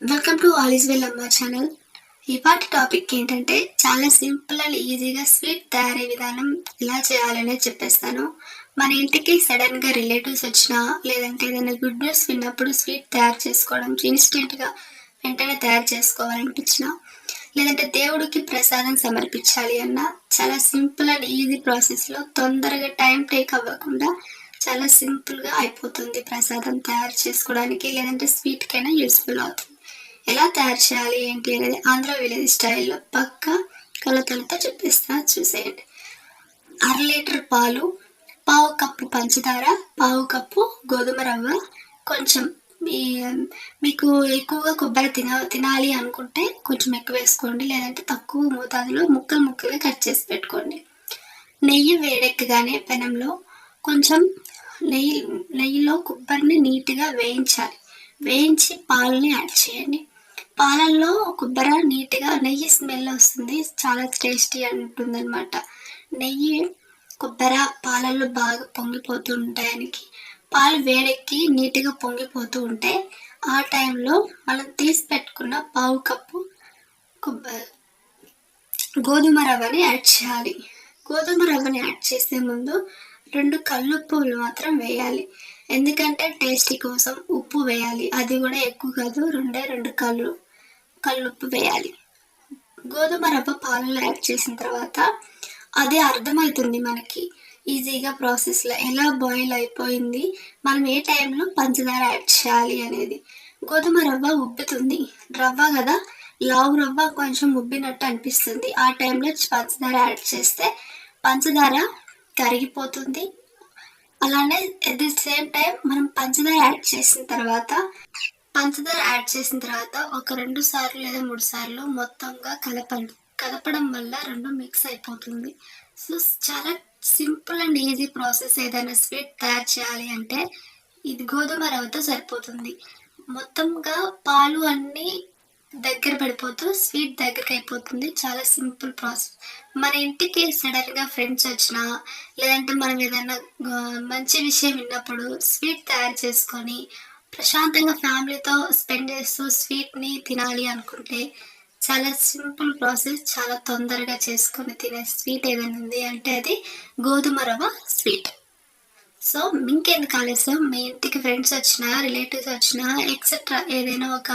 Welcome to all is well అమ్మ channel. ఇవాటి topic ఏంటంటే చాలా సింపుల్ అండ్ ఈజీగా స్వీట్ తయారీ విధానం ఎలా చేయాలనే చెప్పేస్తాను. మన ఇంటికి సడన్గా రిలేటివ్స్ వచ్చినా లేదంటే ఏదైనా గుడ్ న్యూస్ విన్నప్పుడు స్వీట్ తయారు చేసుకోవడం ఇన్స్టెంట్గా వెంటనే తయారు చేసుకోవాలనిపించిన లేదంటే దేవుడికి ప్రసాదం సమర్పించాలి అన్న చాలా సింపుల్ అండ్ ఈజీ ప్రాసెస్లో తొందరగా టైం టేక్ అవ్వకుండా చాలా సింపుల్గా అయిపోతుంది. ప్రసాదం తయారు చేసుకోవడానికి లేదంటే స్వీట్కైనా యూస్ఫుల్ అవుతుంది. ఎలా తయారు చేయాలి ఏంటి అనేది ఆంధ్ర విలేజ్ స్టైల్లో పక్క కొలతలతో చెప్పేస్తా, చూసేయండి. 1/2 లీటర్ పాలు, పావు కప్పు పంచదార, పావు కప్పు గోధుమ రవ్వ, కొంచెం మీకు ఎక్కువగా కొబ్బరి తినాలి అనుకుంటే కొంచెం ఎక్కువ వేసుకోండి, లేదంటే తక్కువ మోతాదులో ముక్కలు ముక్కలుగా కట్ చేసి పెట్టుకోండి. నెయ్యి వేడెక్కగానే పెనంలో కొంచెం నెయ్యిలో కొబ్బరిని నీట్గా వేయించాలి. వేయించి పాలని యాడ్ చేయండి. పాలల్లో కొబ్బరి నీట్గా నెయ్యి స్మెల్ వస్తుంది, చాలా టేస్టీ ఉంటుంది అనమాట. నెయ్యి కొబ్బరి పాలల్లో బాగా పొంగిపోతూ ఉంటాయనికి పాలు వేడెక్కి నీట్గా పొంగిపోతూ ఉంటే ఆ టైంలో మనం తీసి పెట్టుకున్న పావు కప్పు గోధుమ రవ్వని యాడ్ చేయాలి. గోధుమ రవ్వని యాడ్ చేసే ముందు 2 కల్లుప్పులు మాత్రం వేయాలి, ఎందుకంటే టేస్టీ కోసం ఉప్పు వేయాలి. అది కూడా ఎక్కువ కాదు, 2 కల్లుప్పు వేయాలి. గోధుమ రవ్వ పాలలో యాడ్ చేసిన తర్వాత అది అర్థమవుతుంది మనకి ఈజీగా ప్రాసెస్లో ఎలా బాయిల్ అయిపోయింది, మనం ఏ టైంలో పంచదార యాడ్ చేయాలి అనేది. గోధుమ రవ్వ ఉబ్బుతుంది, రవ్వ కదా లావు రవ్వ కొంచెం ఉబ్బినట్టు అనిపిస్తుంది. ఆ టైంలో పంచదార యాడ్ చేస్తే పంచదార కరిగిపోతుంది. అలానే అట్ ది సేమ్ టైం మనం పంచదార యాడ్ చేసిన తర్వాత ఒక 2 సార్లు లేదా 3 సార్లు మొత్తంగా కలపడం వల్ల 2 మిక్స్ అయిపోతుంది. సో చాలా సింపుల్ అండ్ ఈజీ ప్రాసెస్. ఏదైనా స్వీట్ తయారు చేయాలి అంటే ఇది గోధుమ రవ్వతో సరిపోతుంది. మొత్తంగా పాలు అన్నీ దగ్గర పడిపోతూ స్వీట్ దగ్గరికి అయిపోతుంది. చాలా సింపుల్ ప్రాసెస్. మన ఇంటికి సడన్గా ఫ్రెండ్స్ వచ్చినా లేదంటే మనం ఏదైనా మంచి విషయం విన్నప్పుడు స్వీట్ తయారు చేసుకొని ప్రశాంతంగా ఫ్యామిలీతో స్పెండ్ చేస్తూ స్వీట్ని తినాలి అనుకుంటే చాలా సింపుల్ ప్రాసెస్. చాలా తొందరగా చేసుకొని తినే స్వీట్ ఏదైనా ఉంది అంటే అది గోధుమ రవ్వ స్వీట్. సో ఇంకెందుకు ఆలస్యం, మీ ఇంటికి ఫ్రెండ్స్ వచ్చినా రిలేటివ్స్ వచ్చినా ఎక్సెట్రా ఏదైనా ఒక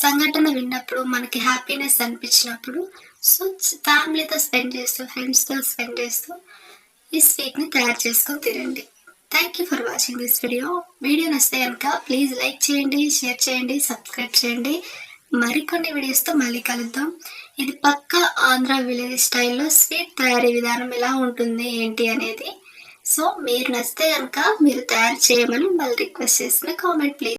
సంఘటన విన్నప్పుడు మనకి హ్యాపీనెస్ అనిపించినప్పుడు సో ఫ్యామిలీతో స్పెండ్ చేస్తూ ఫ్రెండ్స్తో స్పెండ్ చేస్తూ ఈ స్వీట్ని తయారు చేసుకొని తినండి. Thank you for watching this video నచ్చితే కనుక ప్లీజ్ లైక్ చేయండి, షేర్ చేయండి, సబ్స్క్రైబ్ చేయండి. మరికొన్ని వీడియోస్తో మళ్ళీ కలుద్దాం. ఇది పక్కా ఆంధ్ర విలేజ్ స్టైల్లో స్వీట్ తయారీ విధానం ఎలా ఉంటుంది ఏంటి అనేది. సో మీరు నచ్చితే కనుక మీరు తయారు చేయమని మళ్ళీ రిక్వెస్ట్ చేసిన కామెంట్ ప్లీజ్.